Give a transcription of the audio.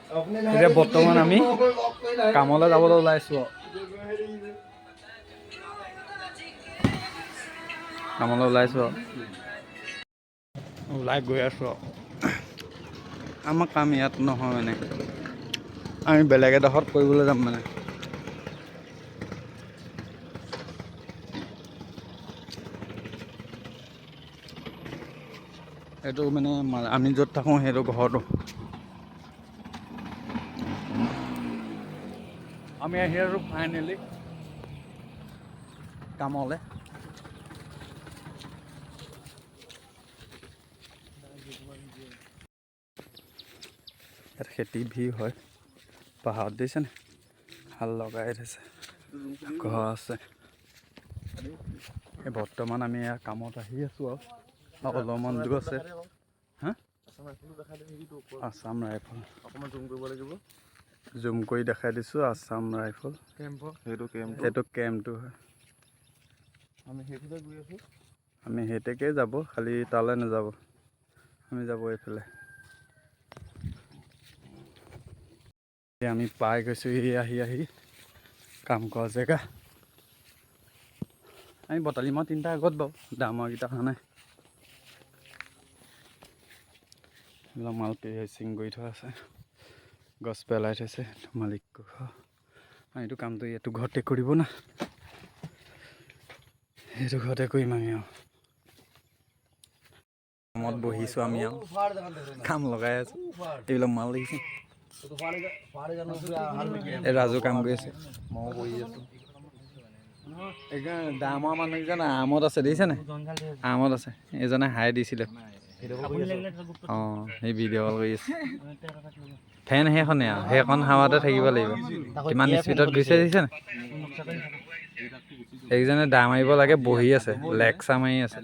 এতিয়া বৰ্তমান আমি কামলৈ যাবলৈ ওলাইছোঁ ওলাই গৈ আছোঁ আমাৰ কাম ইয়াত নহয় মানে আমি বেলেগ এডোখৰত কৰিবলৈ যাম মানে এইটো মানে আমি য'ত থাকোঁ সেইটো ঘৰটো আমি আহি আৰু ফাইনেলি কামলৈ ইয়াত খেতি ভিৰ হয় পাহাৰত দিছেনে হাল লগাই থৈছে ঘৰ আছে এই বৰ্তমান আমি ইয়াৰ কামত আহি আছোঁ আৰু অলপমান দূৰ আছে হা আছাম ৰাইফল অকণমান জুম কৰিব লাগিব জুম কৰি দেখাই দিছোঁ আছাম ৰাইফল সেইটো কেম্পটো হয় আমি সেইটোকে যাব খালি তালৈ নাযাব আমি যাব এইফালে আমি পাই গৈছোঁ আহি কাম কৰা জেগা আমি বটালি মাহ 3টা আগত বাৰু ডাঙৰকেইটা অহা নাই এইবিলাক মাল পেচিং কৰি থোৱা আছে গছ পেলাই থৈছে মালিক ঘৰ এইটো কামটো এইটো ঘৰতে কৰিব না সেইটো ঘৰতে কৰিম আমি আৰু কামত বহিছোঁ আমি আৰু কাম লগাই আছোঁ এইবিলাক মাল দেখিছে এই ৰাজু কাম কৰি আছে মই বহি আছোঁ ডাঙৰ মানুহকেইজন আমত আছে দেখিছেনে আমত আছে এইজনে হাই দিছিলে অঁ সেই ভিডিঅ' কল কৰি আছে ফেন সেইখনে আৰু সেইখন হাৱাতে থাকিব লাগিব কিমান স্পীডত গৈছে দেখিছেনে এইকেইজনে দা মাৰিব লাগে বহি আছে লেকচাৰ মাৰি আছে